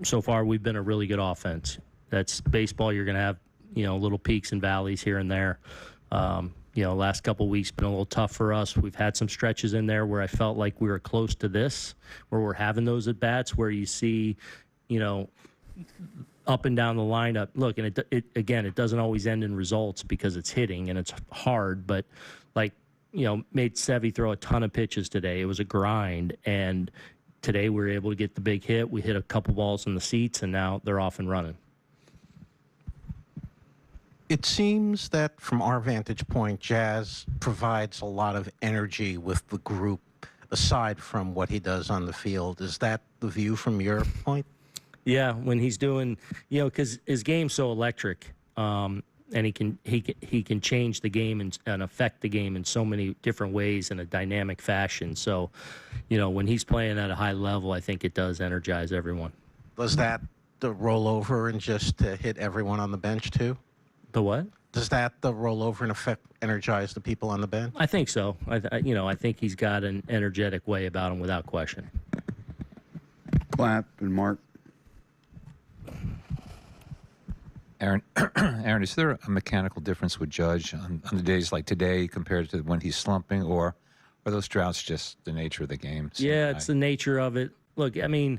so far we've been a really good offense. That's baseball. You're going to have, little peaks and valleys here and there. Last couple of weeks been a little tough for us. We've had some stretches in there where I felt like we were close to this, where we're having those at bats where you see, up and down the lineup. Look, and it doesn't always end in results because it's hitting and it's hard. But made Sevy throw a ton of pitches today. It was a grind, and today we were able to get the big hit. We hit a couple balls in the seats, and now they're off and running. It seems that from our vantage point, Jazz provides a lot of energy with the group, aside from what he does on the field. Is that the view from your point? Yeah, when he's doing, because his game's so electric, and he can change the game and affect the game in so many different ways in a dynamic fashion. So, when he's playing at a high level, I think it does energize everyone. Does that roll over and just hit everyone on the bench too? The what? Does that roll over and energize the people on the bench? I think so. I think he's got an energetic way about him without question. Clap and Mark. Aaron, is there a mechanical difference with Judge on the days like today compared to when he's slumping, or are those droughts just the nature of the game? Yeah, it's the nature of it. Look, I mean,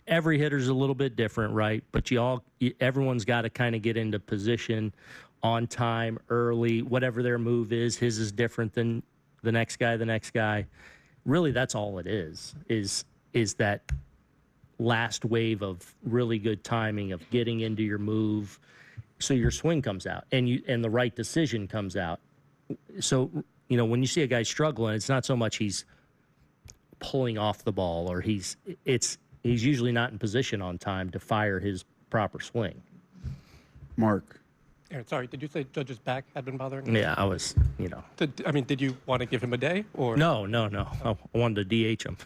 every hitter's a little bit different, right? But everyone's got to kind of get into position on time, early, whatever their move is. His is different than the next guy. Really, that's all it is that last wave of really good timing of getting into your move so your swing comes out and the right decision comes out. So, when you see a guy struggling, it's not so much he's pulling off the ball or he's usually not in position on time to fire his proper swing. Mark. Aaron, sorry, did you say Judge's back had been bothering him? Yeah, I was, Did you want to give him a day? Or No. I wanted to DH him.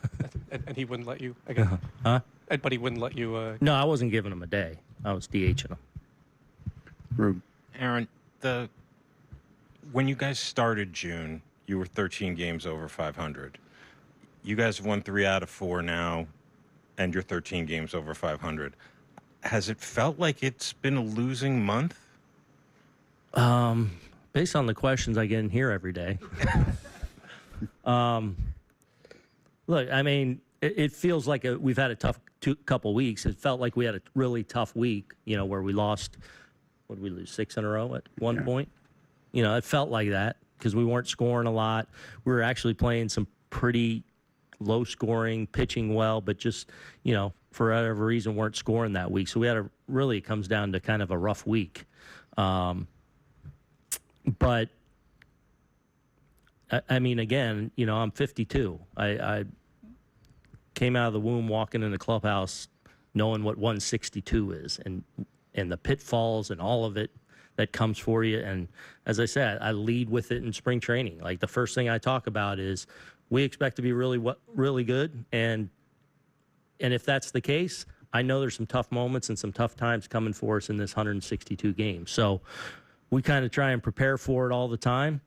and he wouldn't let you, I guess? Huh? But he wouldn't let you... No, I wasn't giving him a day. I was DHing him. Rube. Aaron, when you guys started June, you were 13 games over 500. You guys have won 3 out of 4 now, and you're 13 games over 500. Has it felt like it's been a losing month? Based on the questions I get in here every day. Look, I mean, it feels like we've had a tough couple weeks. It felt like we had a really tough week, where we lost, what did we lose, 6 in a row at one point? It felt like that because we weren't scoring a lot. We were actually playing some pretty low scoring, pitching well, but just, for whatever reason, weren't scoring that week. So it comes down to kind of a rough week. But I mean, again, I'm 52. I came out of the womb walking in the clubhouse knowing what 162 is and the pitfalls and all of it that comes for you. And as I said, I lead with it in spring training. Like the first thing I talk about is we expect to be really good. And if that's the case, I know there's some tough moments and some tough times coming for us in this 162 games. So we kind of try and prepare for it all the time.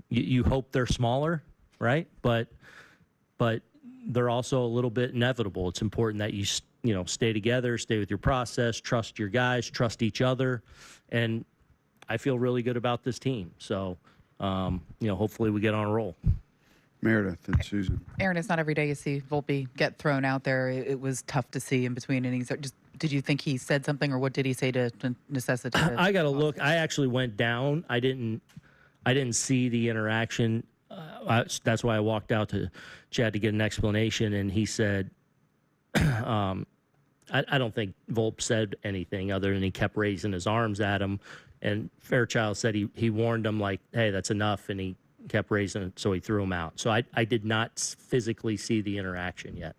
You hope they're smaller, right? But they're also a little bit inevitable. It's important that you stay together, stay with your process, trust your guys, trust each other, and I feel really good about this team. So, hopefully we get on a roll. Meredith and Susan. Aaron, it's not every day you see Volpe get thrown out there. It was tough to see in between innings. Did you think he said something, or what did he say to necessitate? I got to look. I actually went down. I didn't see the interaction. That's why I walked out to Chad to get an explanation, and he said, I don't think Volpe said anything other than he kept raising his arms at him, and Fairchild said he warned him, like, hey, that's enough, and he kept raising it, so he threw him out. So I did not physically see the interaction yet.